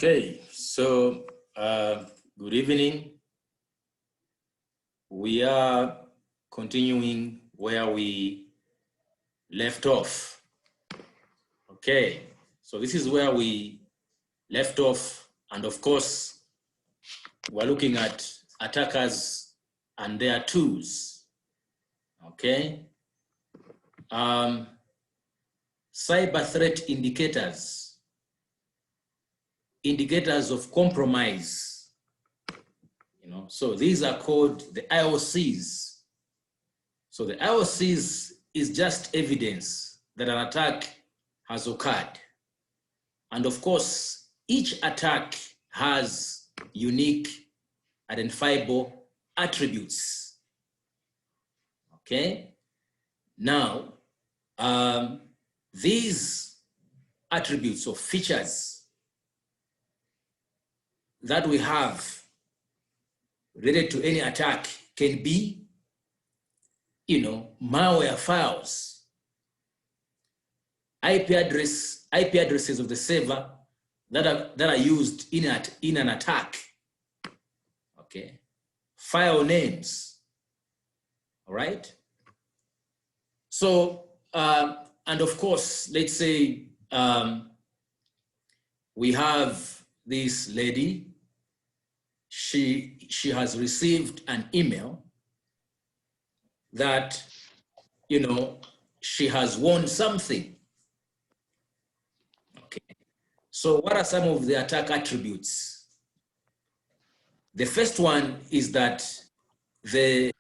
Okay, so good evening. We are continuing where we left off. Okay, so this is where we left off, and of course, we're looking at attackers and their tools. Okay, cyber threat indicators, indicators of compromise. So these are called the IOCs. So the IOCs is just evidence that an attack has occurred. And of course, each attack has unique identifiable attributes. Okay? Now, these attributes or features that we have related to any attack can be, malware files, IP addresses of the server that are used in an attack. Okay, file names. All right. So, and of course, let's say we have this lady. She has received an email that, she has won something. Okay. So what are some of the attack attributes? The first one is that the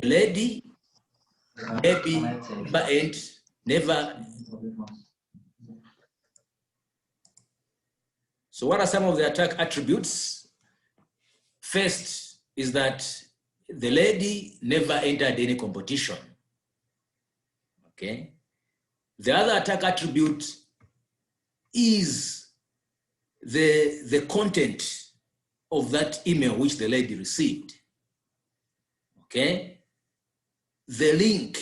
lady never. So what are some of the attack attributes? First is that the lady never entered any competition. Okay. The other attack attribute is the content of that email which the lady received. Okay. The link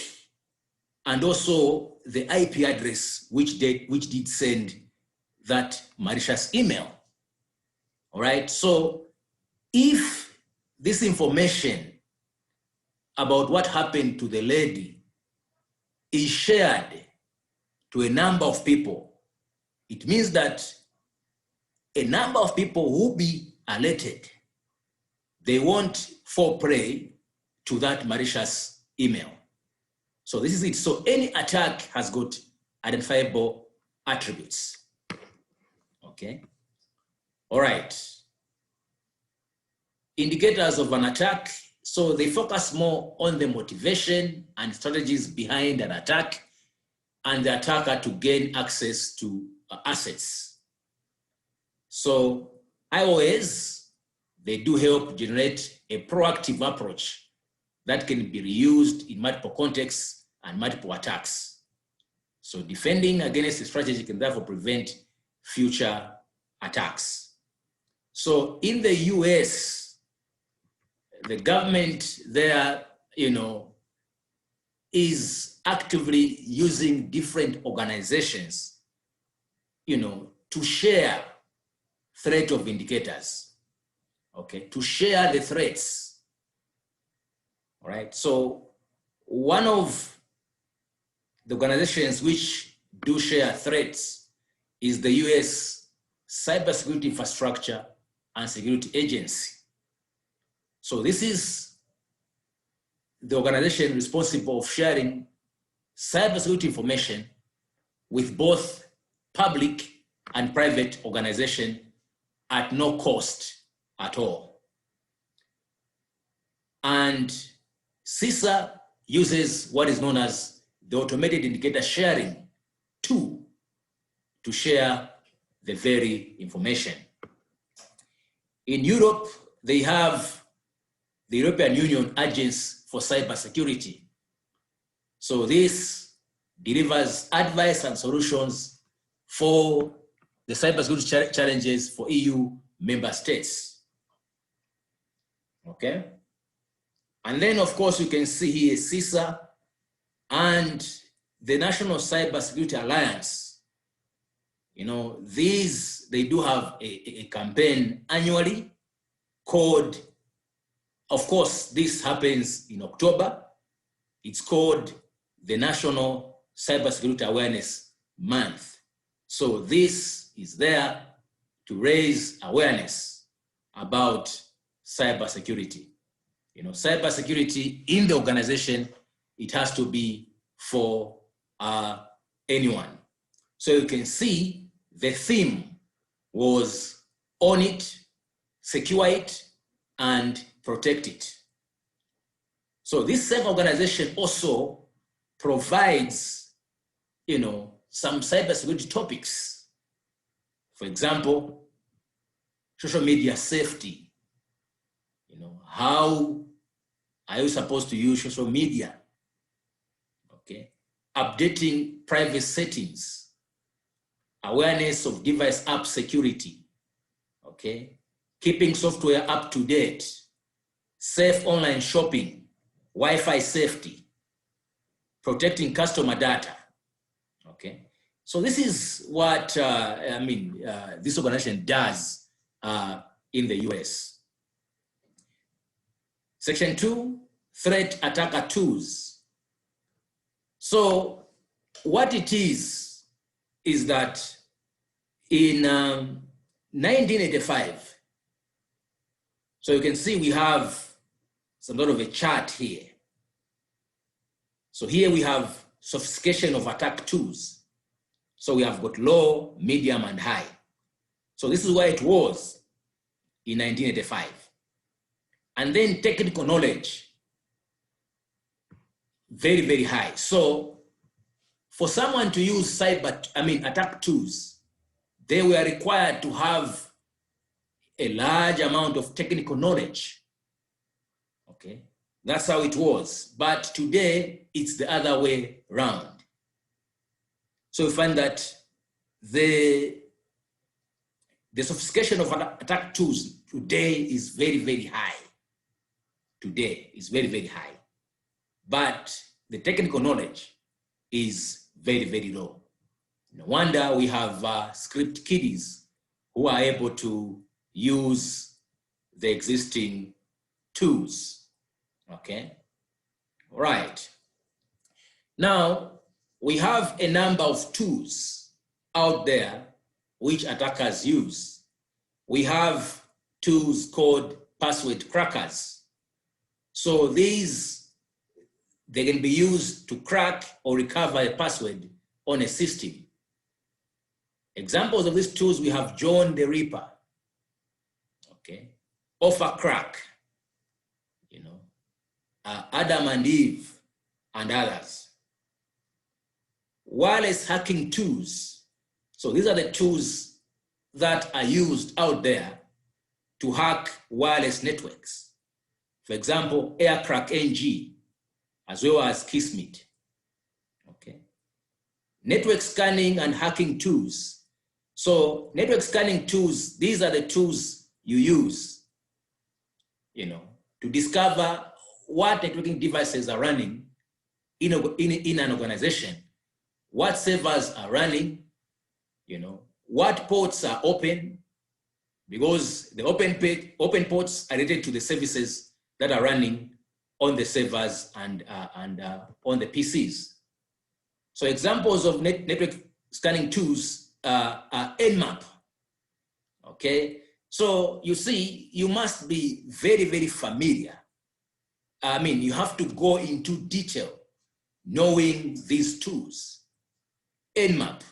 and also the IP address which did send that malicious email. All right. So if this information about what happened to the lady is shared to a number of people, it means that a number of people will be alerted. They won't fall prey to that malicious email. So this is it. So any attack has got identifiable attributes. Okay. All right. Indicators of an attack. So they focus more on the motivation and strategies behind an attack and the attacker to gain access to assets. So IOAs, they do help generate a proactive approach that can be reused in multiple contexts and multiple attacks. So defending against the strategy can therefore prevent future attacks. So in the US, the government there, is actively using different organizations, to share threat of indicators, okay, to share the threats. All right. So one of the organizations which do share threats is the US Cybersecurity Infrastructure and Security Agency. So this is the organization responsible for sharing cybersecurity information with both public and private organizations at no cost at all. And CISA uses what is known as the automated indicator sharing tool to share the very information. In Europe, they have the European Union Agency for Cybersecurity. So this delivers advice and solutions for the cybersecurity challenges for EU member states. Okay. And then, of course, you can see here CISA and the National Cybersecurity Alliance. they do have a campaign annually called, of course, this happens in October. It's called the National Cybersecurity Awareness Month. So this is there to raise awareness about cybersecurity. Cybersecurity in the organization, it has to be for anyone. So you can see the theme was own it, secure it, and protect it. So this same organization also provides, some cybersecurity topics. For example, social media safety. How are you supposed to use social media? Okay. Updating private settings, awareness of device app security. Okay. Keeping software up to date, safe online shopping, Wi-Fi safety, protecting customer data. Okay. So this is what this organization does in the US. Section 2, threat attacker tools. So what it is that in 1985, so you can see we have some sort of a chart here. So here we have sophistication of attack tools. So we have got low, medium, and high. So this is where it was in 1985. And then technical knowledge, very, very high. So for someone to use attack tools, they were required to have a large amount of technical knowledge. Okay, that's how it was. But today, it's the other way around. So we find that the sophistication of attack tools today is very, very high. Today is very, very high. But the technical knowledge is very, very low. No wonder we have script kiddies who are able to use the existing tools. Okay, all right. Now, we have a number of tools out there which attackers use. We have tools called password crackers. So these, they can be used to crack or recover a password on a system. Examples of these tools, we have John the Ripper, okay, Offercrack, Adam and Eve, and others. Wireless hacking tools. So these are the tools that are used out there to hack wireless networks. For example, Aircrack NG, as well as Kismet. Okay. Network scanning and hacking tools. So network scanning tools, these are the tools you use, to discover what networking devices are running in an organization, what servers are running, what ports are open, because the open ports are related to the services that are running on the servers and on the PCs. So examples of network scanning tools are Nmap. Okay, so you see, you must be very, very familiar. You have to go into detail knowing these tools. Nmap.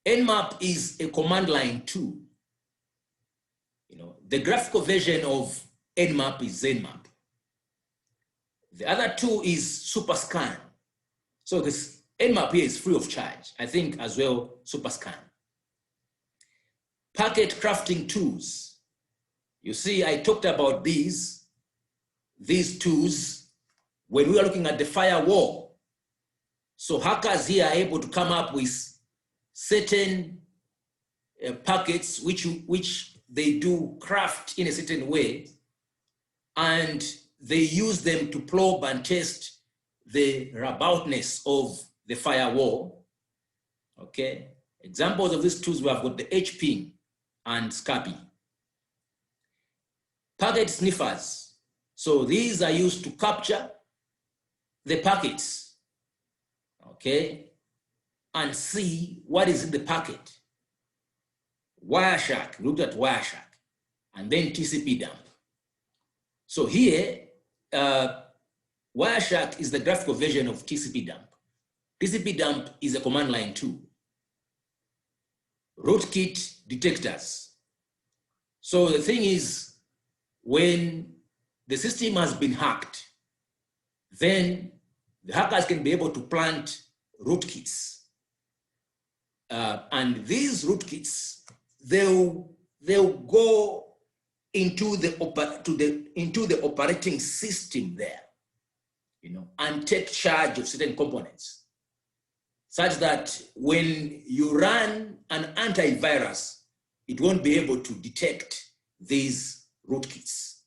Nmap is a command line tool. The graphical version of Nmap is Zenmap. The other tool is Superscan. So this Nmap here is free of charge. I think as well Superscan. Packet crafting tools. You see, I talked about these tools when we were looking at the firewall. So hackers here are able to come up with certain packets which they do craft in a certain way, and they use them to probe and test the robustness of the firewall. Okay, Examples of these tools, we have got the HPing and Scapy. Packet sniffers. So these are used to capture the packets, okay, and see what is in the packet. Wireshark, looked at Wireshark, and then TCP dump. So here, Wireshark is the graphical version of TCP dump. TCP dump is a command line tool. Rootkit detectors. So the thing is, when the system has been hacked, then the hackers can be able to plant rootkits. And these rootkits, they'll go into the operating system there, and take charge of certain components, such that when you run an antivirus, it won't be able to detect these rootkits.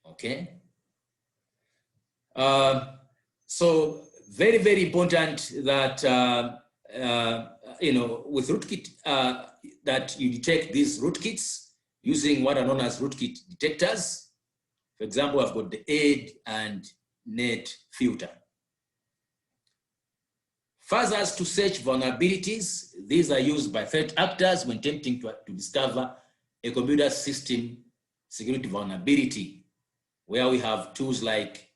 Okay. So very, very important that with rootkit that you detect these rootkits using what are known as rootkit detectors. For example, I've got the aid and net filter. Fuzzers to search vulnerabilities. These are used by threat actors when attempting to discover a computer system security vulnerability, where we have tools like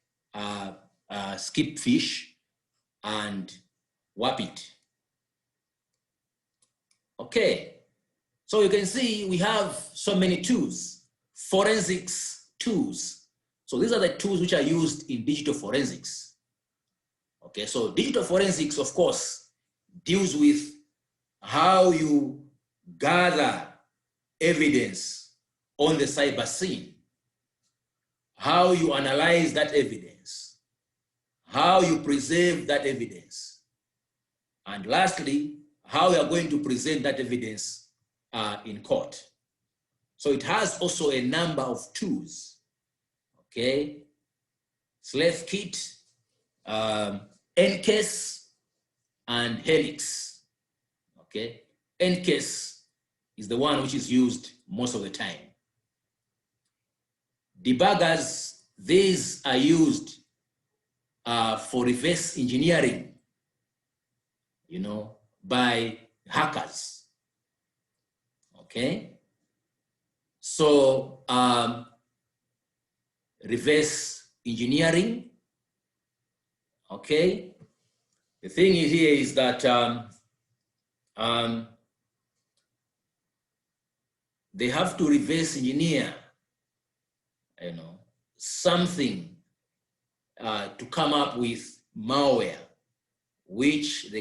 Skipfish and Wapit. Okay, so you can see we have so many tools, forensics tools. So these are the tools which are used in digital forensics. Okay, so digital forensics, of course, deals with how you gather evidence on the cyber scene, how you analyze that evidence, how you preserve that evidence, and lastly, how you are going to present that evidence in court. So it has also a number of tools, okay? Sleuth Kit, NCASE, and Helix, okay? NCASE is the one which is used most of the time. Debuggers, these are used for reverse engineering, by hackers, okay? So reverse engineering, okay? The thing here is that they have to reverse engineer, something to come up with malware, which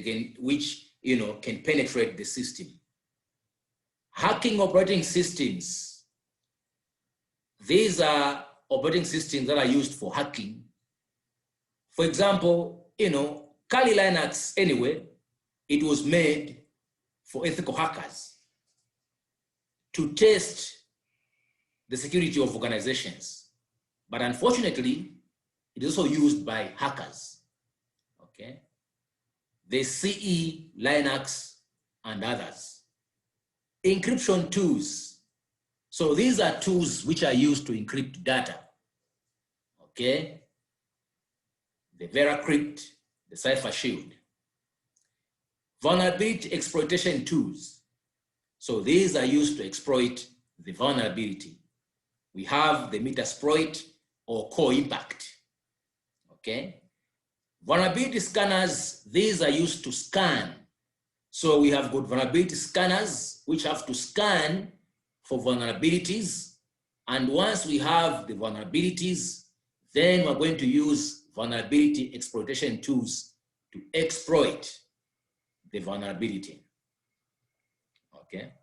can penetrate the system. Hacking operating systems. These are operating systems that are used for hacking. For example, Kali Linux, anyway, it was made for ethical hackers to test the security of organizations. But unfortunately, it is also used by hackers, okay? The CE, Linux, and others. Encryption tools. So these are tools which are used to encrypt data, okay? The VeraCrypt, the Cipher Shield. Vulnerability exploitation tools. So these are used to exploit the vulnerability. We have the Metasploit or Core Impact, okay? Vulnerability scanners, these are used to scan. So we have got vulnerability scanners which have to scan for vulnerabilities. And once we have the vulnerabilities, then we're going to use vulnerability exploitation tools to exploit the vulnerability. Okay.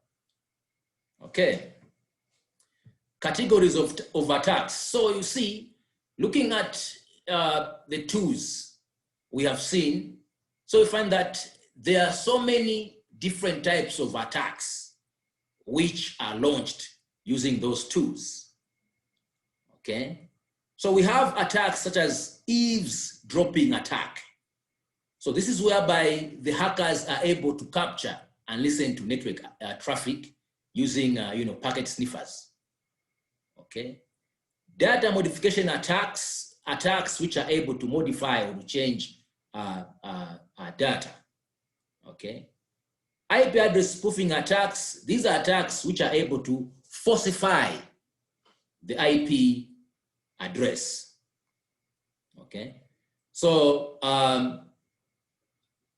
Okay. Categories of attacks. So you see, looking at the tools we have seen, so we find that there are so many different types of attacks which are launched using those tools. Okay. So we have attacks such as eavesdropping attack. So this is whereby the hackers are able to capture and listen to network traffic using packet sniffers. Okay. Data modification attacks which are able to modify or to change data. Okay. IP address spoofing attacks, these are attacks which are able to falsify the IP address. Okay. So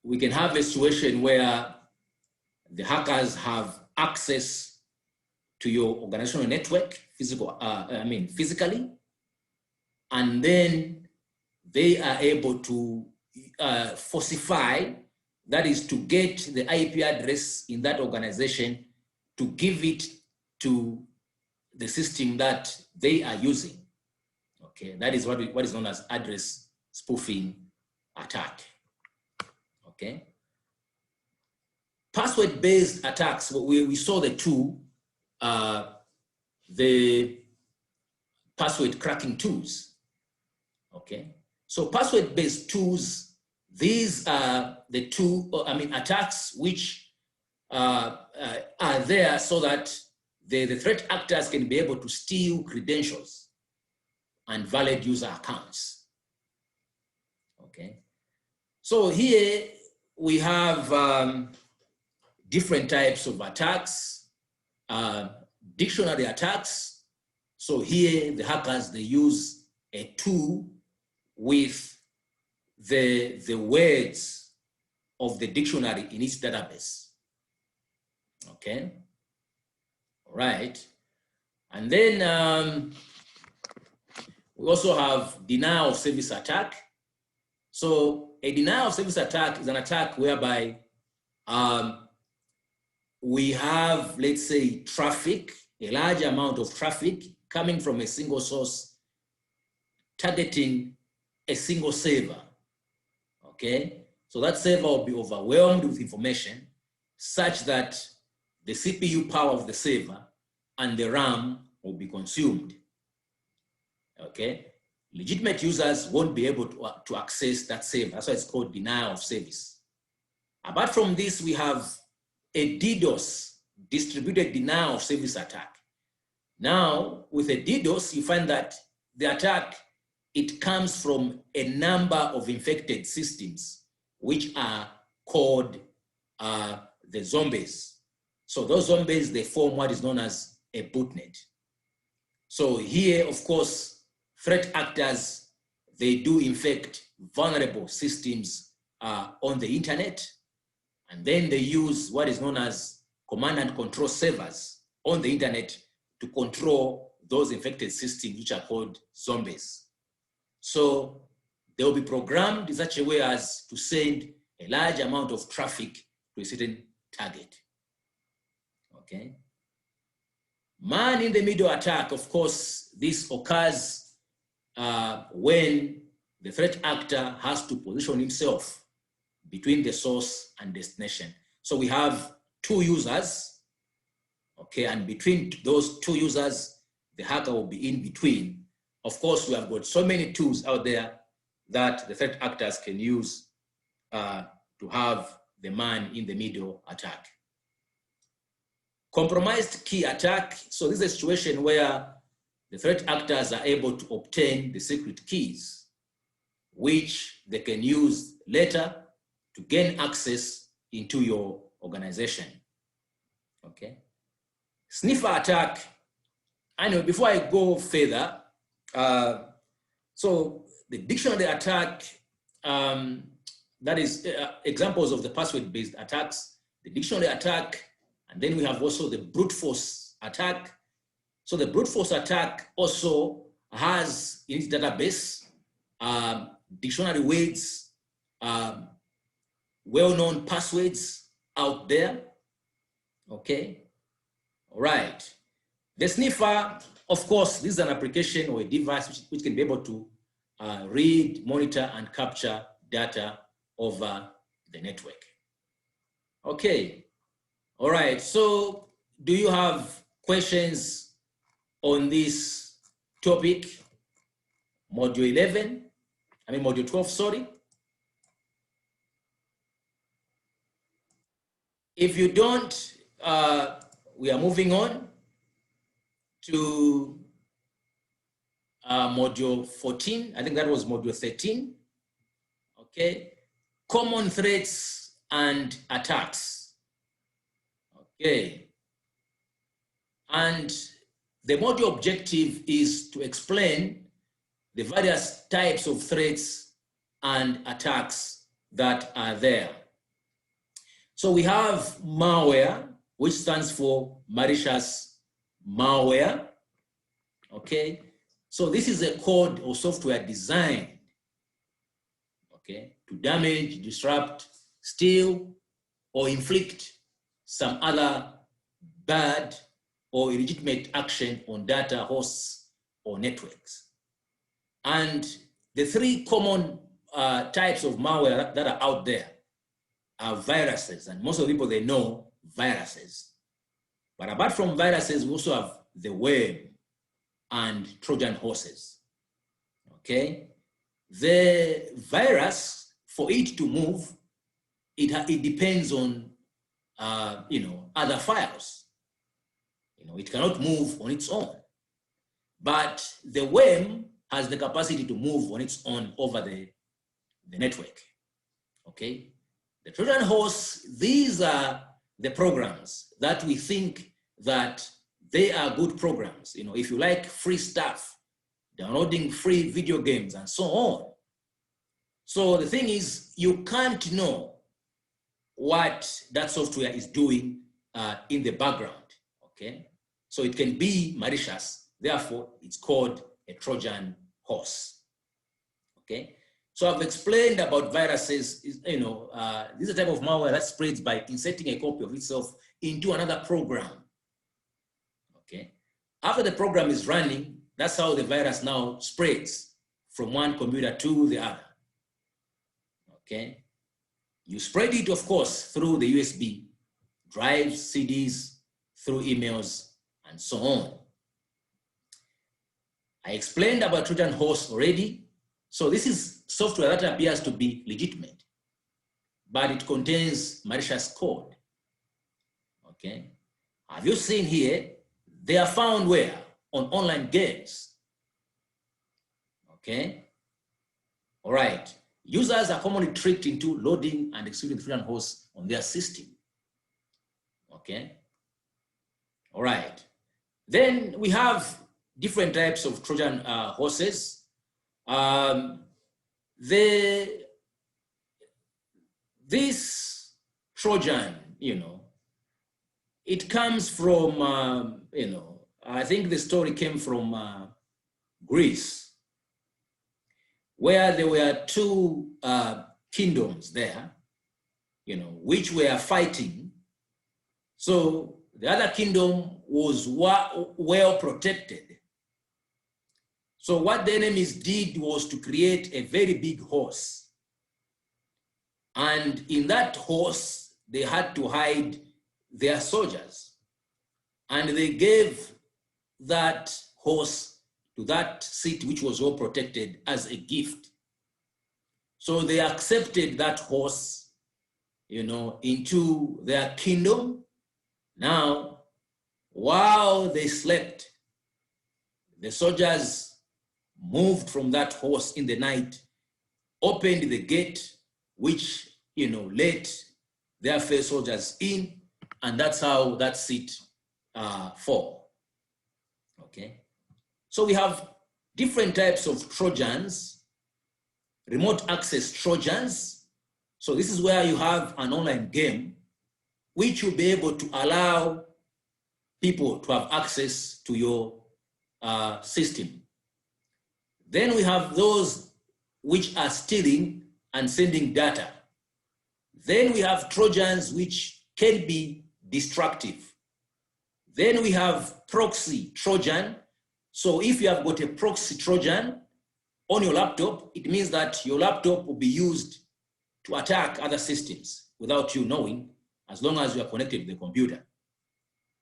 we can have a situation where the hackers have access to your organizational network, physically, and then they are able to falsify, that is to get the IP address in that organization to give it to the system that they are using. Okay, that is what is known as address spoofing attack. Okay. Password-based attacks, we saw the two, the password cracking tools. Okay, so password-based tools, these are the two, attacks which are there so that the threat actors can be able to steal credentials and valid user accounts. Okay, so here we have different types of attacks, dictionary attacks. So here the hackers, they use a tool with the words of the dictionary in its database. Okay, all right. And then we also have denial of service attack. So a denial of service attack is an attack whereby we have, let's say, traffic, a large amount of traffic coming from a single source, targeting a single server. Okay, so that server will be overwhelmed with information such that the CPU power of the server and the RAM will be consumed. Okay, legitimate users won't be able to access that server. That's why it's called denial of service. Apart from this, we have a DDoS, distributed denial of service attack. Now, with a DDoS, you find that the attack, it comes from a number of infected systems, which are called the zombies. So those zombies, they form what is known as a botnet. So here, of course, threat actors, they do infect vulnerable systems on the internet, and then they use what is known as command and control servers on the internet to control those infected systems, which are called zombies. So they will be programmed in such a way as to send a large amount of traffic to a certain target. Okay. Man in the middle attack, of course, this occurs when the threat actor has to position himself between the source and destination. So we have two users, okay, and between those two users, the hacker will be in between. Of course, we have got so many tools out there that the threat actors can use to have the man in the middle attack. Compromised key attack. So this is a situation where the threat actors are able to obtain the secret keys, which they can use later to gain access into your organization. Okay. Sniffer attack. I know before I go further, so the dictionary attack, that is examples of the password-based attacks, the dictionary attack, and then we have also the brute force attack. So the brute force attack also has in its database dictionary words, well-known passwords out there. Okay, all right. The sniffer, of course, this is an application or a device which can be able to read, monitor, and capture data over the network. Okay, all right. So do you have questions on this topic? Module 12, sorry. If you don't, we are moving on to module 14. I think that was module 13. Okay. Common threats and attacks. Okay. And the module objective is to explain the various types of threats and attacks that are there. So we have malware, which stands for malicious malware. Okay. So this is a code or software designed, okay, to damage, disrupt, steal, or inflict some other bad or illegitimate action on data, hosts, or networks. And the three common types of malware that are out there are viruses, and most of the people, they know viruses. But apart from viruses, we also have the web and Trojan horses, okay? The virus, for it to move, it depends on, other files. It cannot move on its own. But the worm has the capacity to move on its own over the network, okay? The Trojan horse, these are the programs that we think that they are good programs. If you like free stuff, downloading free video games and so on. So the thing is, you can't know what that software is doing in the background, okay? So it can be malicious, therefore it's called a Trojan horse, okay? So I've explained about viruses. This is a type of malware that spreads by inserting a copy of itself into another program, okay? After the program is running, that's how the virus now spreads from one computer to the other, okay? You spread it, of course, through the USB drives, CDs, through emails, and so on. I explained about Trojan horse already. So this is software that appears to be legitimate, but it contains malicious code, okay? Have you seen here? They are found where? On online games, okay? All right. Users are commonly tricked into loading and executing Trojan horse on their system, okay? All right. Then we have different types of Trojan horses. This Trojan, it comes from, I think the story came from Greece, where there were two kingdoms there, which were fighting. So the other kingdom was well protected. So what the enemies did was to create a very big horse. And in that horse, they had to hide their soldiers. And they gave that horse to that city, which was well protected, as a gift. So they accepted that horse, into their kingdom. Now, while they slept, the soldiers moved from that horse in the night, opened the gate, which, let their fellow soldiers in, and that's how that seat fall, okay? So we have different types of Trojans, remote access Trojans. So this is where you have an online game, which will be able to allow people to have access to your system. Then we have those which are stealing and sending data. Then we have Trojans which can be destructive. Then we have proxy Trojan. So if you have got a proxy Trojan on your laptop, it means that your laptop will be used to attack other systems without you knowing, as long as you are connected to the computer.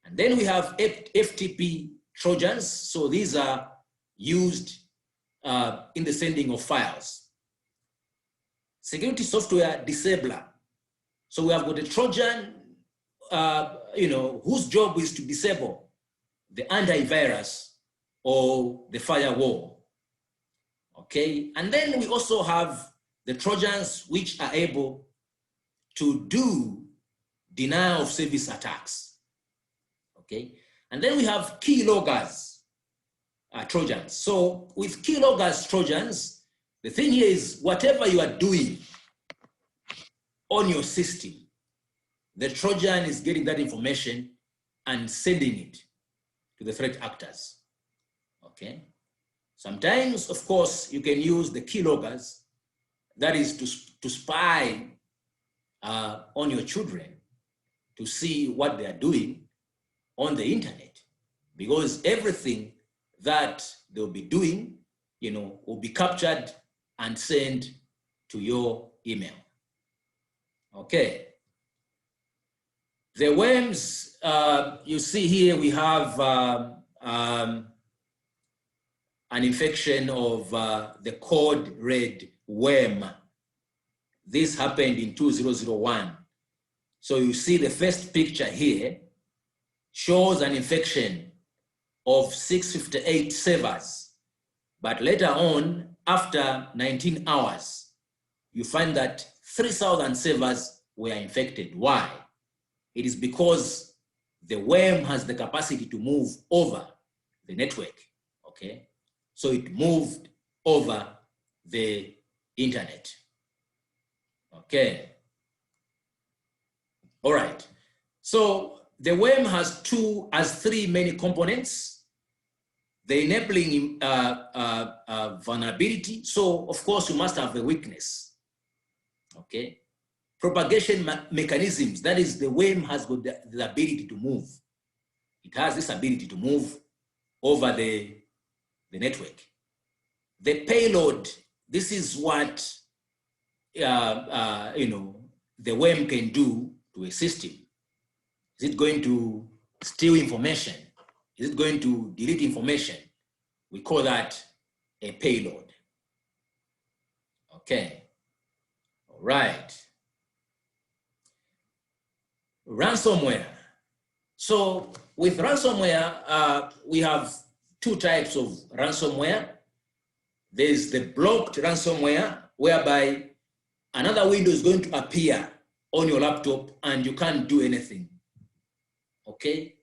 And then we have FTP Trojans. So these are used in the sending of files. Security software disabler. So we have got a Trojan whose job is to disable the antivirus or the firewall. Okay, and then we also have the Trojans, which are able to do denial of service attacks. Okay, and then we have keyloggers Trojans. So with keyloggers Trojans, the thing here is whatever you are doing on your system, the Trojan is getting that information and sending it to the threat actors. Okay. Sometimes, of course, you can use the keyloggers, that is to spy on your children to see what they are doing on the internet, because everything that they'll be doing, will be captured and sent to your email. Okay. The worms, you see here, we have an infection of the code red worm. This happened in 2001. So you see the first picture here shows an infection of 658 servers. But later on, after 19 hours, you find that 3,000 servers were infected. Why? It is because the worm has the capacity to move over the network, okay? So it moved over the internet, okay? All right, so the worm has three main components: the enabling vulnerability. So of course you must have a weakness, okay? Propagation mechanisms, that is, the worm has got the ability to move. It has this ability to move over the network. The payload, this is what the worm can do to a system. Is it going to steal information? Is it going to delete information? We call that a payload. Okay, all right. Ransomware. So with ransomware, we have two types of ransomware. There's the blocked ransomware, whereby another window is going to appear on your laptop and you can't do anything. Okay.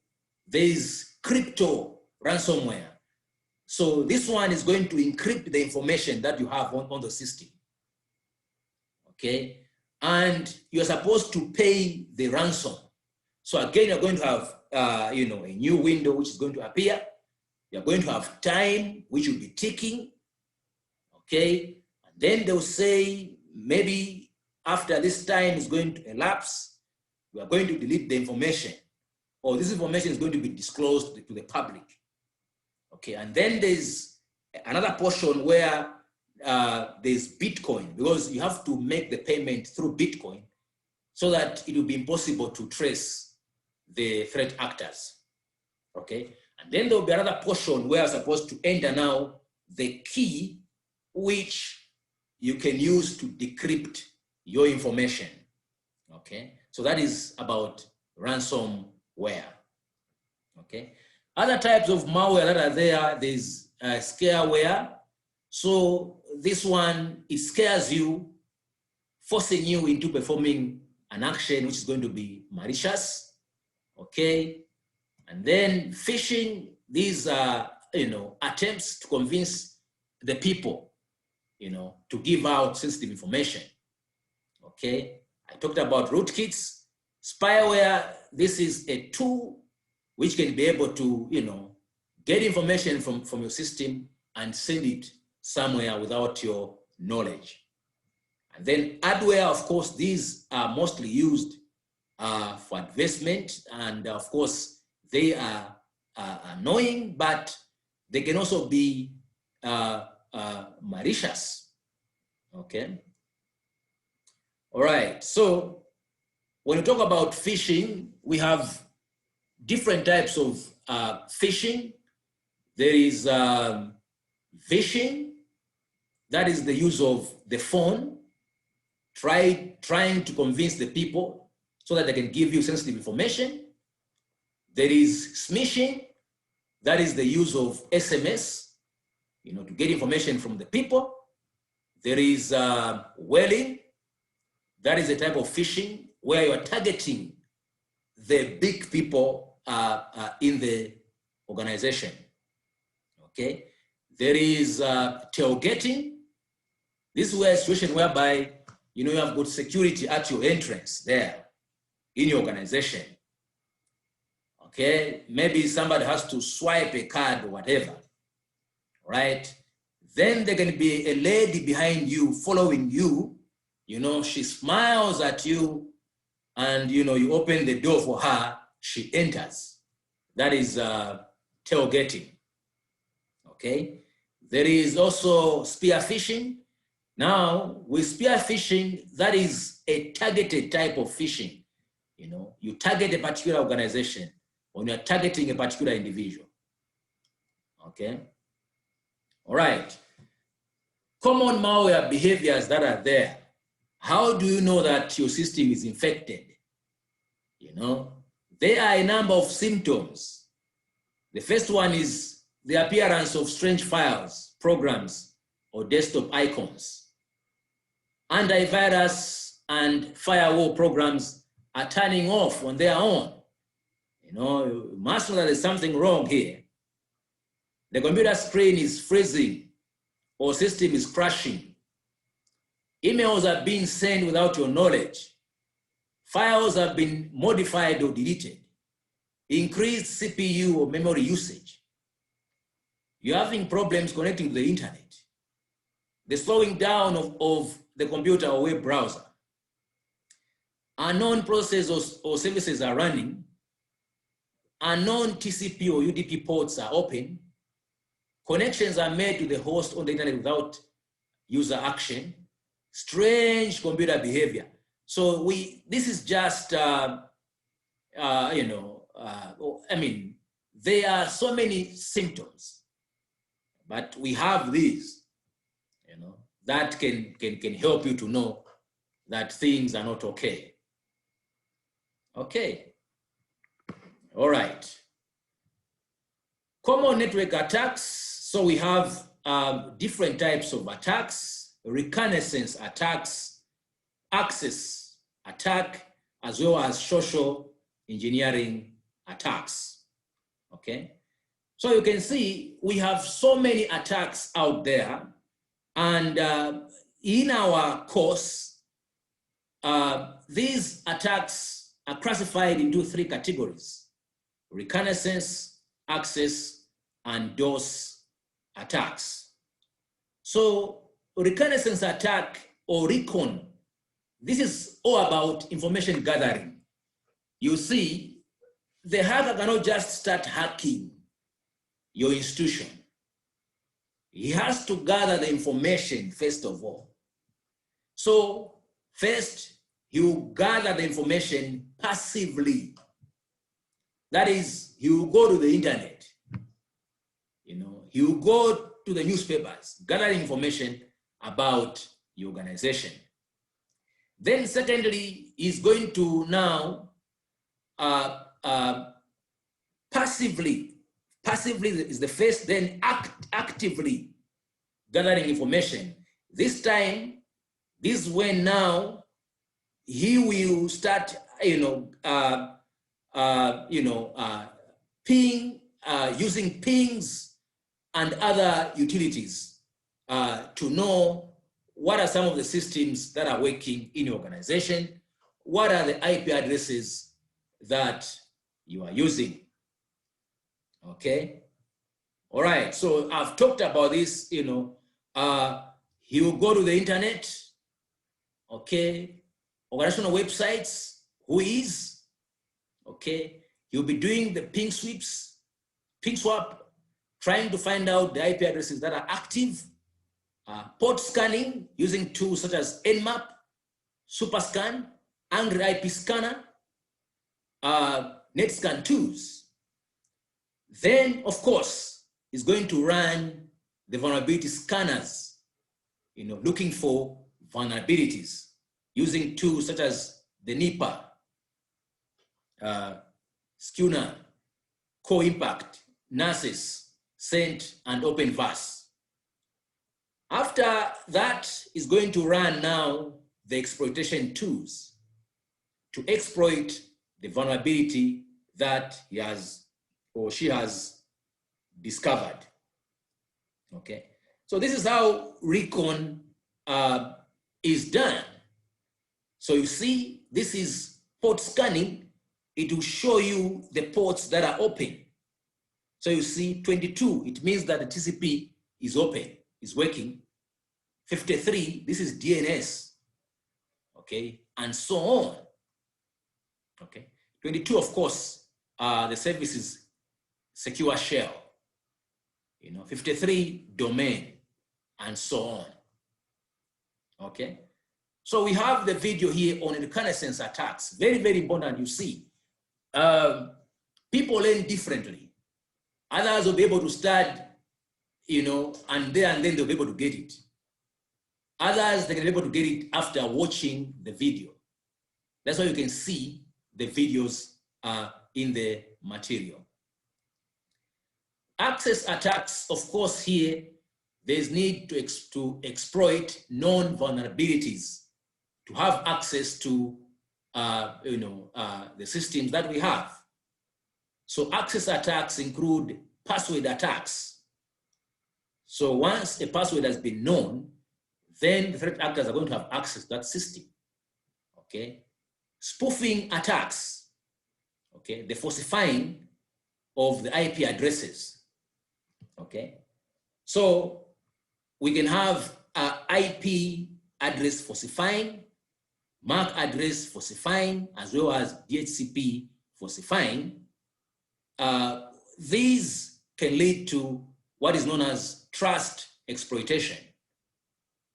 There's crypto ransomware. So this one is going to encrypt the information that you have on the system. Okay. And you're supposed to pay the ransom. So again, you're going to have a new window which is going to appear. You're going to have time which will be ticking. Okay. And then they'll say, maybe after this time is going to elapse, we are going to delete the information, or this information is going to be disclosed to the public. Okay. And then there's another portion where there's Bitcoin, because you have to make the payment through Bitcoin so that it will be impossible to trace the threat actors. Okay. And then there will be another portion where I'm supposed to enter now the key which you can use to decrypt your information. Okay. So that is about ransomware. Okay. Other types of malware that are there, there's scareware. So this one, it scares you, forcing you into performing an action which is going to be malicious. Okay. And then phishing, these are, attempts to convince the people, to give out sensitive information. Okay. I talked about rootkits. Spyware, this is a tool which can be able to, get information from your system and send it somewhere without your knowledge. And then adware, of course, these are mostly used for advancement, and of course they are annoying, but they can also be malicious. Okay. All right. So when we talk about phishing, we have different types of phishing. There is phishing, that is the use of the phone, trying to convince the people so that they can give you sensitive information. There is smishing, that is the use of SMS, to get information from the people. There is whaling, that is a type of phishing where you are targeting the big people in the organization. Okay, there is tailgating. This is where a situation whereby you have got security at your entrance there in your organization. Okay, maybe somebody has to swipe a card or whatever, right? Then there can be a lady behind you following you. She smiles at you, and you open the door for her, she enters. That is tailgating. Okay, there is also spear phishing. Now, with spear phishing, that is a targeted type of phishing. You target a particular organization when you're targeting a particular individual. Okay, all right. Common malware behaviors that are there. How do you know that your system is infected? There are a number of symptoms. The first one is the appearance of strange files, programs, or desktop icons. Antivirus and firewall programs are turning off when they are on. You must know that there's something wrong here. The computer screen is freezing or system is crashing. Emails are being sent without your knowledge. Files have been modified or deleted. Increased CPU or memory usage. You're having problems connecting to the internet. The slowing down of the computer or web browser. Unknown processes or services are running. Unknown TCP or UDP ports are open. Connections are made to the host on the internet without user action. Strange computer behavior. So this is just, there are so many symptoms, but we have these, that can help you to know that things are not okay. Okay. All right. Common network attacks. So we have different types of attacks: reconnaissance attacks, access attack, as well as social engineering attacks. Okay. So you can see we have so many attacks out there, and in our course, these attacks are classified into 3 categories: reconnaissance, access, and DDoS attacks. So reconnaissance attack or recon, this is all about information gathering. You see, the hacker cannot just start hacking your institution. He has to gather the information first of all. So first, he will gather the information passively. That is, he will go to the internet. He will go to the newspapers, gathering information about your organization. Then secondly, he's going to now passively is the first, then actively gathering information. This time, this is when now he will start, using pings and other utilities to know what are some of the systems that are working in your organization, what are the IP addresses that you are using. Okay. All right. So I've talked about this, he will go to the internet, okay, organizational websites, who is, okay, he'll be doing the ping swap, trying to find out the IP addresses that are active, port scanning using tools such as Nmap, Superscan, Angry IP Scanner, NetScan tools. Then, of course, is going to run the vulnerability scanners, looking for vulnerabilities using tools such as the NIPA, Schooner, Co-Impact, Narcissus, Sent, and OpenVerse. After that is going to run now the exploitation tools to exploit the vulnerability that he has or she has discovered. Okay, so this is how Recon is done. So you see, this is port scanning. It will show you the ports that are open. So you see 22, it means that the TCP is open, is working. 53, this is DNS, okay, and so on. Okay, 22, of course, the service is secure shell. 53, domain, and so on. Okay, so we have the video here on reconnaissance attacks. Very, very important. You see, people learn differently. Others will be able to start, and then they'll be able to get it. Others, they can be able to get it after watching the video. That's why you can see the videos in the material. Access attacks, of course, here, there's need to exploit known vulnerabilities to have access to the systems that we have. So access attacks include password attacks. So once a password has been known, then the threat actors are going to have access to that system. Okay, spoofing attacks. Okay, the falsifying of the IP addresses. Okay, so we can have IP address falsifying, MAC address falsifying, as well as DHCP falsifying. These can lead to what is known as trust exploitation.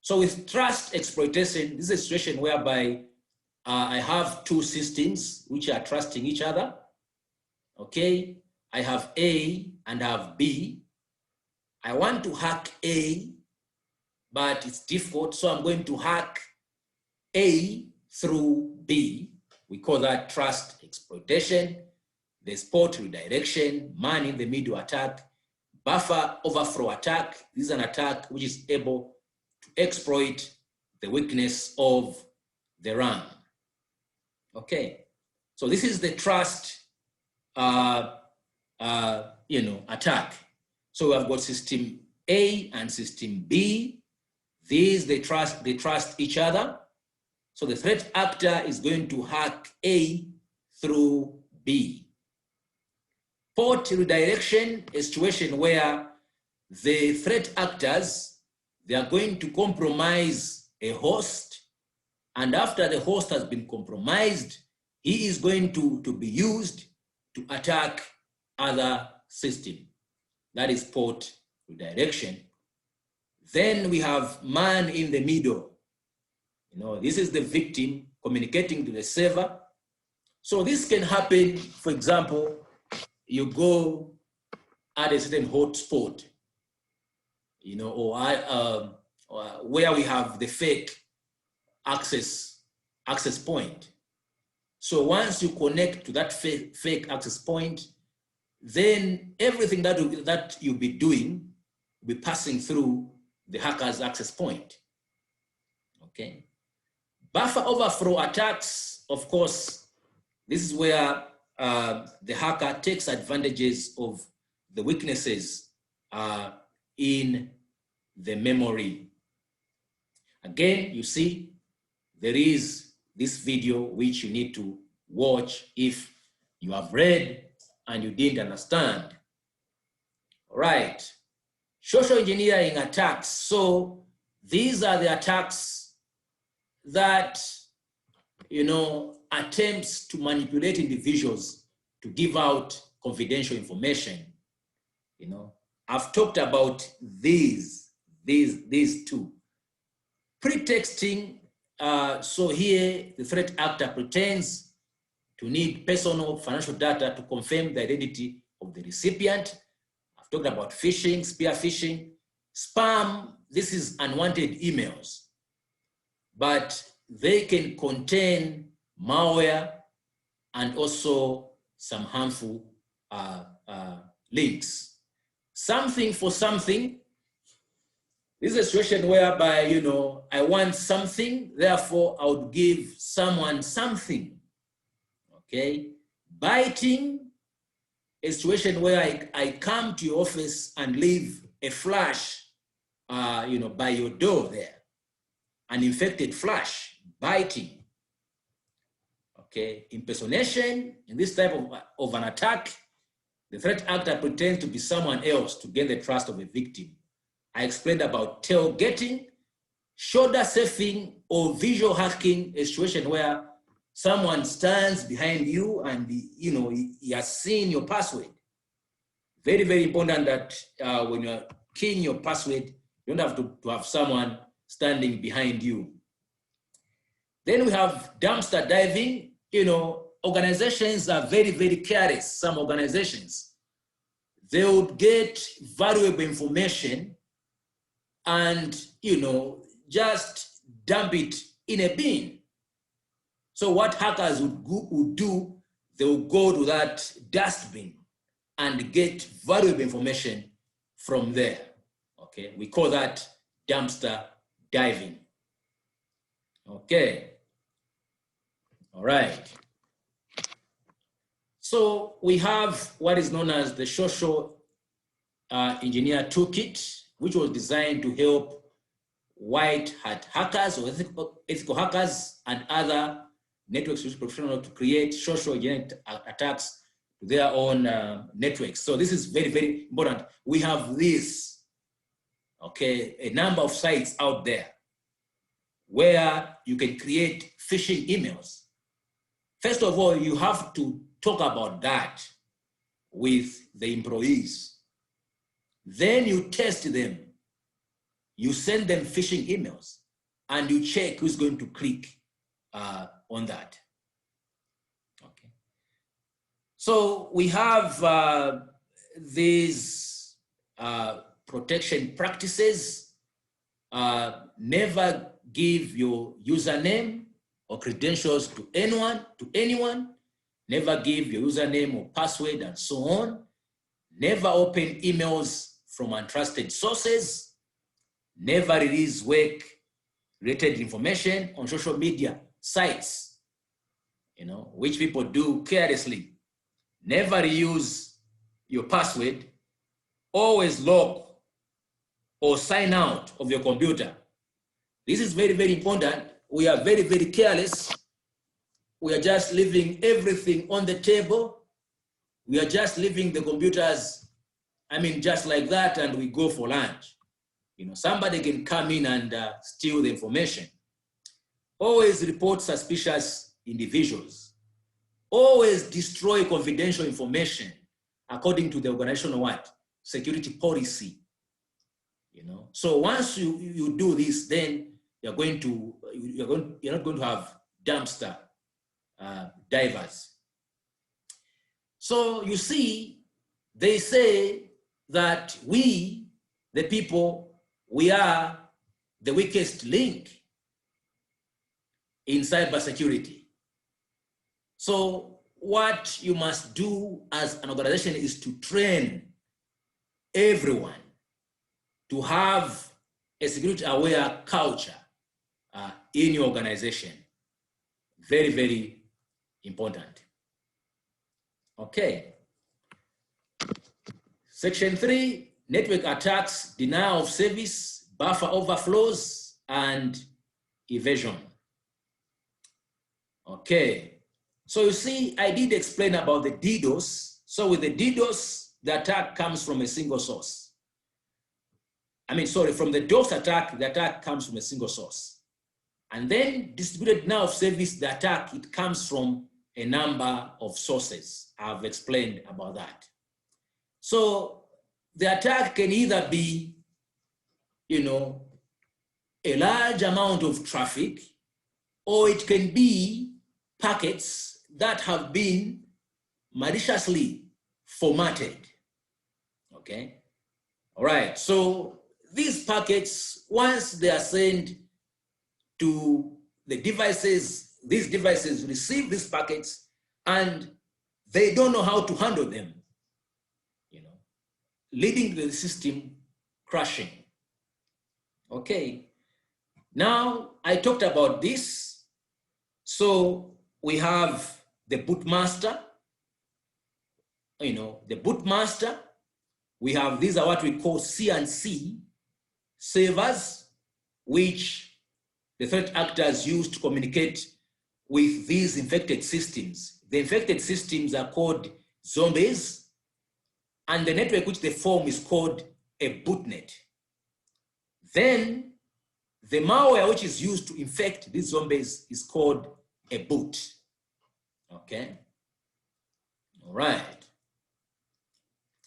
So with trust exploitation, this is a situation whereby I have two systems which are trusting each other. Okay, I have A and I have B. I want to hack A, but it's difficult, so I'm going to hack A through B. We call that trust exploitation. There's port redirection, man in the middle attack, buffer overflow attack. This is an attack which is able to exploit the weakness of the RAM. Okay, so this is the trust attack. So we have got system A and system B. These, they trust each other. So the threat actor is going to hack A through B. Port redirection, a situation where the threat actors, they are going to compromise a host, and after the host has been compromised, he is going to be used to attack other systems. That is port redirection. Then we have man in the middle. This is the victim communicating to the server. So this can happen, for example, you go at a certain hotspot, or where we have the fake access point. So once you connect to that fake access point, then everything that you'll be doing will be passing through the hacker's access point. Okay. Buffer overflow attacks, of course, this is where the hacker takes advantages of the weaknesses in the memory. Again, you see, there is this video which you need to watch if you have read and you didn't understand. All right, social engineering attacks. So these are the attacks that, attempts to manipulate individuals to give out confidential information. I've talked about these two. Pretexting, so here the threat actor pretends to need personal financial data to confirm the identity of the recipient. I've talked about phishing, spear phishing. Spam, this is unwanted emails, but they can contain malware and also some harmful links. Something for something. This is a situation whereby, you know, I want something, therefore I would give someone something, okay? Biting, a situation where I come to your office and leave a flash, you know, by your door there, an infected flash, biting. Okay, impersonation, in this type of an attack, the threat actor pretends to be someone else to gain the trust of a victim. I explained about tailgating, shoulder surfing, or visual hacking, a situation where someone stands behind you and you know he has seen your password. Very, very important that when you're keying your password, you don't have to have someone standing behind you. Then we have dumpster diving. You know, organizations are very, very careless. Some organizations, they would get valuable information and, you know, just dump it in a bin. So what hackers would do, they will go to that dustbin and get valuable information from there. Okay, we call that dumpster diving. Okay. All right. So we have what is known as the social engineer toolkit, which was designed to help white hat hackers or ethical hackers and other network security professionals to create social engineering attacks to their own networks. So this is very, very important. We have this, okay, a number of sites out there where you can create phishing emails. First of all, you have to talk about that with the employees. Then you test them. You send them phishing emails and you check who's going to click on that. Okay. So we have these protection practices. Never give your username or credentials to anyone. Never give your username or password and so on. Never open emails from untrusted sources. Never release work-related information on social media sites, you know, which people do carelessly. Never reuse your password. Always log or sign out of your computer. This is very, very important. We are very, very careless. We are just leaving everything on the table. We are just leaving the computers, I mean, just like that, and we go for lunch. You know, somebody can come in and steal the information. Always report suspicious individuals. Always destroy confidential information according to the organizational what? Security policy. You know, so once you do this, then you're not going to have dumpster divers. So you see, they say that we, the people, we are the weakest link in cybersecurity. So what you must do as an organization is to train everyone to have a security-aware culture in your organization. Very, very important. Okay. Section 3, network attacks, denial of service, buffer overflows, and evasion. Okay. So you see, I did explain about the DDoS. So with the DDoS, the attack comes from a single source. From the DOS attack, the attack comes from a single source. And then distributed denial of service, the attack, it comes from a number of sources. I've explained about that. So the attack can either be, you know, a large amount of traffic, or it can be packets that have been maliciously formatted. Okay. All right. So these packets, once they are sent to the devices, these devices receive these packets and they don't know how to handle them, leading to the system crashing. Okay, now I talked about this. So we have the bootmaster, the bootmaster. We have, these are what we call C&C servers, which the threat actors use to communicate with these infected systems. The infected systems are called zombies, and the network which they form is called a botnet. Then the malware which is used to infect these zombies is called a boot. Okay, all right.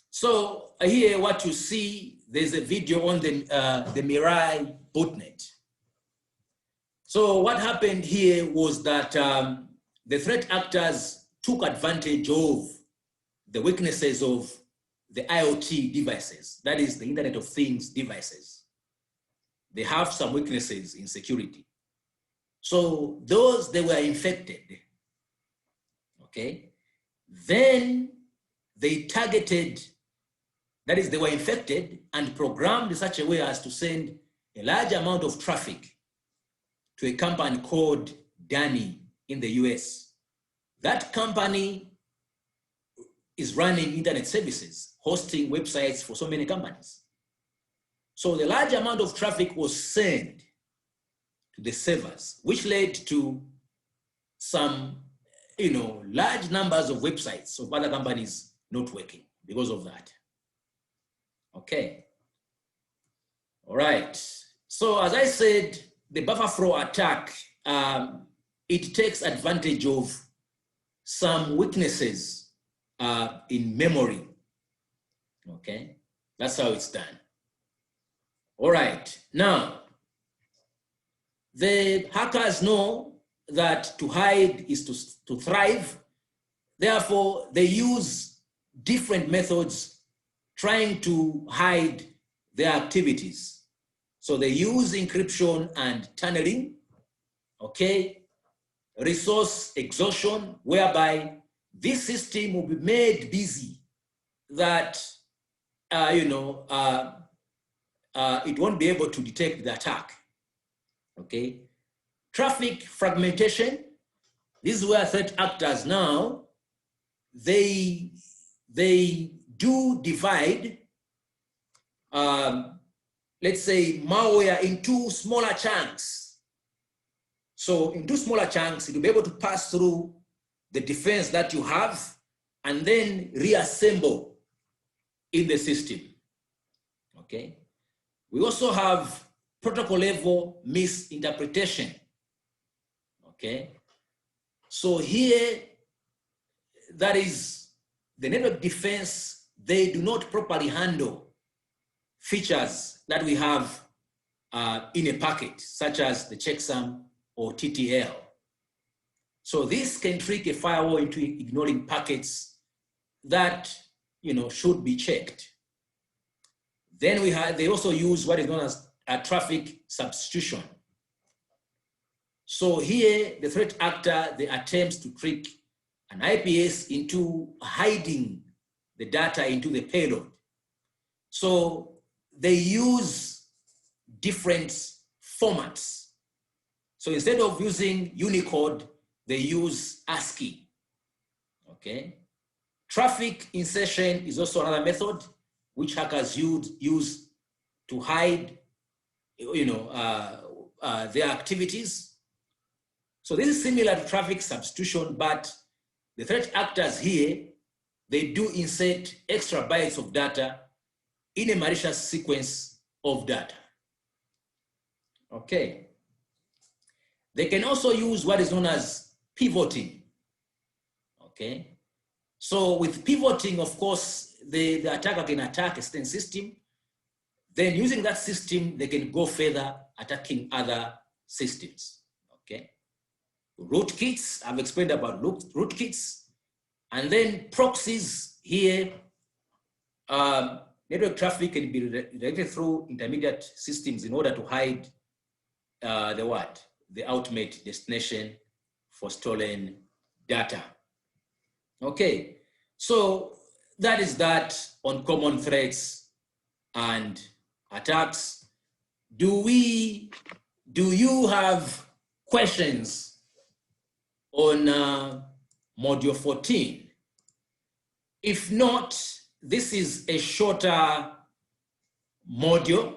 So here what you see, there's a video on the Mirai botnet. So what happened here was that the threat actors took advantage of the weaknesses of the IoT devices, that is the Internet of Things devices. They have some weaknesses in security. So those, they were infected, okay? Then they targeted, that is, they were infected and programmed in such a way as to send a large amount of traffic to a company called Danny in the US. That company is running internet services, hosting websites for so many companies. So the large amount of traffic was sent to the servers, which led to some, large numbers of websites of other companies not working because of that. Okay. All right. So as I said, the buffer flow attack, it takes advantage of some weaknesses in memory. Okay. That's how it's done. All right. Now, the hackers know that to hide is to thrive. Therefore, they use different methods trying to hide their activities. So they use encryption and tunneling, okay? Resource exhaustion, whereby this system will be made busy that, it won't be able to detect the attack, okay? Traffic fragmentation, this is where threat actors now, they do divide, let's say, malware into smaller chunks. So into smaller chunks, it will be able to pass through the defense that you have and then reassemble in the system, okay? We also have protocol level misinterpretation, okay? So here, that is the network defense, they do not properly handle features that we have in a packet, such as the checksum or TTL. So this can trick a firewall into ignoring packets that should be checked. Then they also use what is known as a traffic substitution. So here, the threat actor, they attempts to trick an IPS into hiding the data into the payload. So they use different formats. So instead of using Unicode, they use ASCII, okay? Traffic insertion is also another method which hackers use to hide, their activities. So this is similar to traffic substitution, but the threat actors here, they do insert extra bytes of data in a malicious sequence of data. Okay. They can also use what is known as pivoting. Okay. So with pivoting, of course, the attacker can attack a certain system. Then using that system, they can go further, attacking other systems. Okay. Rootkits, I've explained about rootkits. And then proxies here, network traffic can be directed through intermediate systems in order to hide the ultimate destination for stolen data. Okay, so that is that on common threats and attacks. Do you have questions on module 14? If not, this is a shorter module,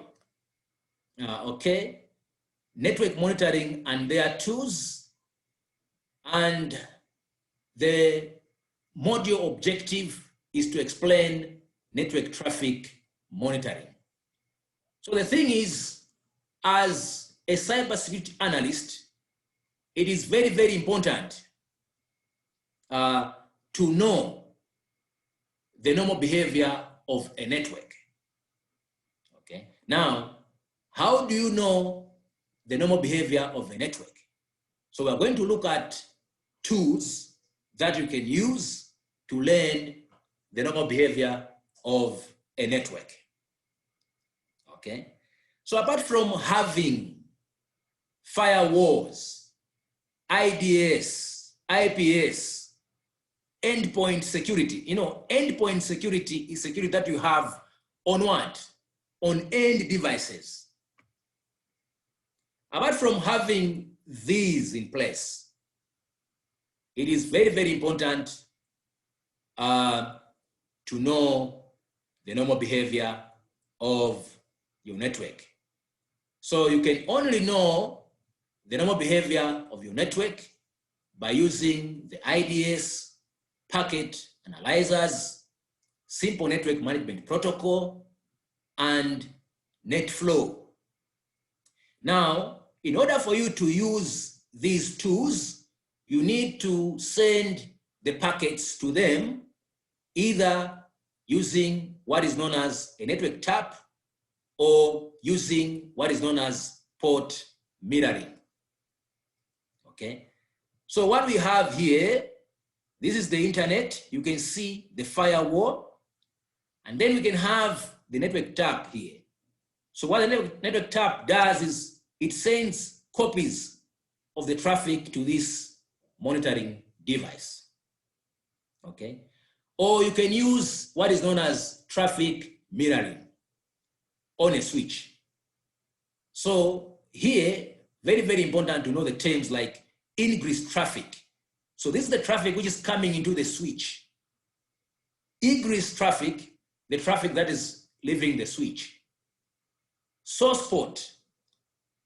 okay? Network monitoring and their tools, and the module objective is to explain network traffic monitoring. So the thing is, as a cybersecurity analyst, it is very, very important to know the normal behavior of a network. Okay. Now, how do you know the normal behavior of a network? So we're going to look at tools that you can use to learn the normal behavior of a network. Okay. So apart from having firewalls, IDS, IPS, endpoint security, endpoint security is security that you have on what? On end devices. Apart from having these in place, it is very, very important to know the normal behavior of your network. So you can only know the normal behavior of your network by using the IDS, packet analyzers, simple network management protocol, and NetFlow. Now, in order for you to use these tools, you need to send the packets to them, either using what is known as a network tap or using what is known as port mirroring. Okay, so what we have here, this is the internet. You can see the firewall, and then we can have the network tap here. So what the network tap does is it sends copies of the traffic to this monitoring device. Okay, or you can use what is known as traffic mirroring on a switch. So here, very, very important to know the terms like ingress traffic. So this is the traffic which is coming into the switch. Egress traffic, the traffic that is leaving the switch. Source port,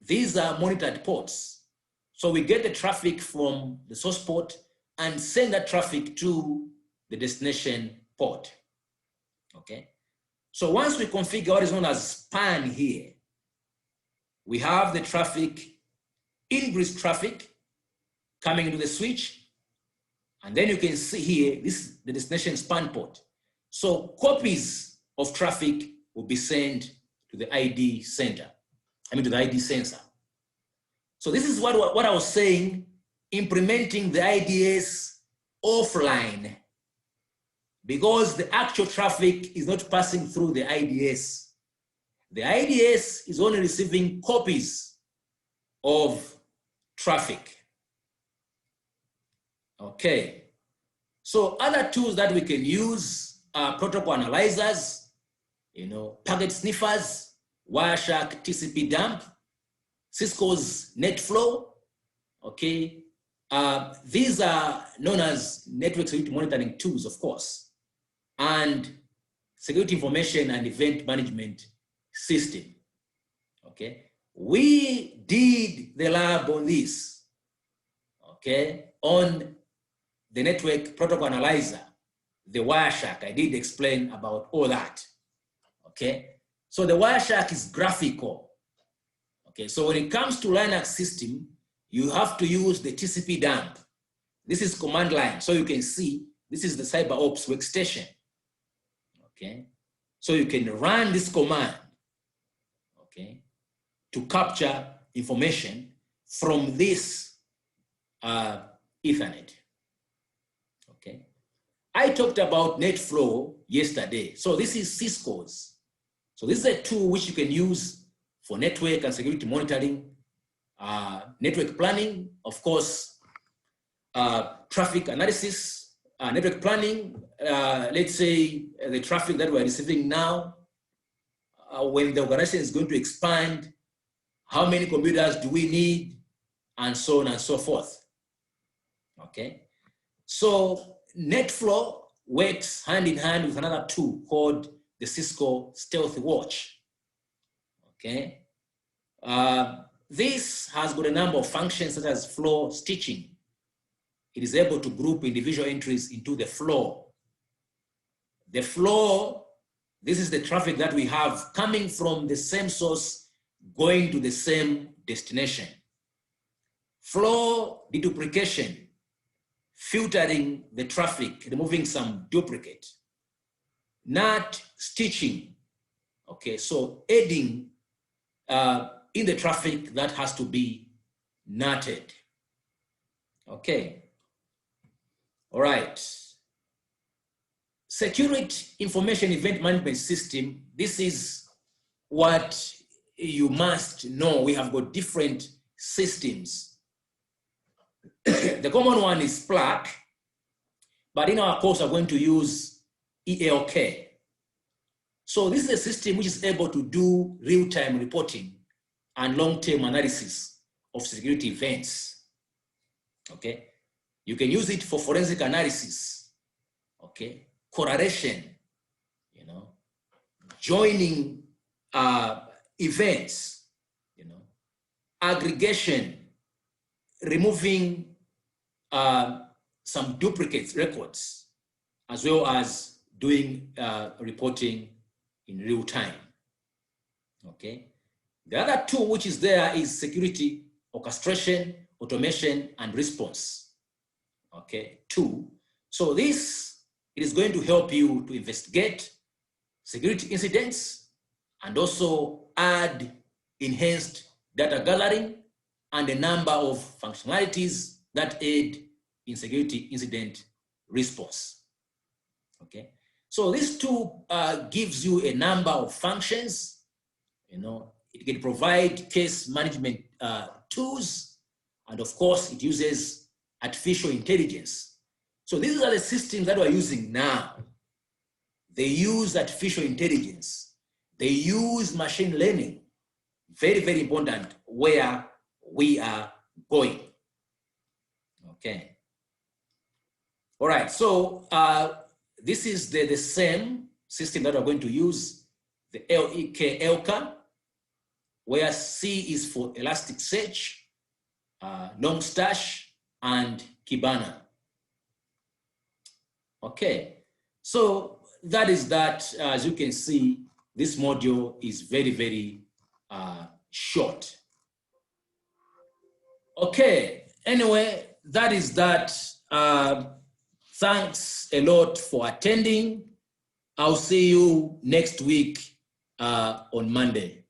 these are monitored ports. So we get the traffic from the source port and send that traffic to the destination port. Okay. So once we configure what is known as span here, we have the traffic, ingress traffic coming into the switch. And then you can see here, this is the destination span port. So copies of traffic will be sent to the ID center, to the ID sensor. So this is what I was saying, implementing the IDS offline, because the actual traffic is not passing through the IDS. The IDS is only receiving copies of traffic. Okay, so other tools that we can use are protocol analyzers, packet sniffers, Wireshark TCP dump, CISCO's NetFlow. Okay, these are known as network security monitoring tools, of course, and security information and event management system. Okay, we did the lab on this. Okay, on the network protocol analyzer, the Wireshark. I did explain about all that. Okay, so the Wireshark is graphical. Okay, so when it comes to Linux system, you have to use the TCP dump. This is command line, so you can see this is the CyberOps workstation. Okay, so you can run this command, okay, to capture information from this Ethernet. Okay, I talked about NetFlow yesterday. So this is CISCO's. So this is a tool which you can use for network and security monitoring, network planning, of course, traffic analysis, network planning, let's say the traffic that we're receiving now, when the organization is going to expand, how many computers do we need, and so on and so forth. Okay, so NetFlow works hand in hand with another tool called the CISCO Stealth Watch. Okay, this has got a number of functions such as flow stitching. It is able to group individual entries into the flow. The flow, this is the traffic that we have coming from the same source going to the same destination. Flow deduplication, filtering the traffic, removing some duplicate. NAT stitching, okay, so adding in the traffic that has to be NATed. Okay, all right. Security Information Event Management System, this is what you must know. We have got different systems. The common one is Splunk, but in our course, we're going to use ELK. So this is a system which is able to do real-time reporting and long-term analysis of security events. Okay, you can use it for forensic analysis. Okay, correlation, you know, joining events, you know, aggregation, removing some duplicate records, as well as doing reporting in real time. Okay. The other tool which is there is security orchestration, automation, and response. Okay, tool. So this, it is going to help you to investigate security incidents and also add enhanced data gathering and a number of functionalities that aid in security incident response. Okay, so this tool gives you a number of functions. You know, it can provide case management tools, and of course, it uses artificial intelligence. So these are the systems that we're using now. They use artificial intelligence. They use machine learning. Very, very important where we are going. Okay. All right, so this is the same system that we're going to use, the ELK, where C is for Elasticsearch, Longstash, and Kibana. Okay, so that is that. As you can see, this module is very, very short. Okay, anyway, that is that. Thanks a lot for attending. I'll see you next week on Monday.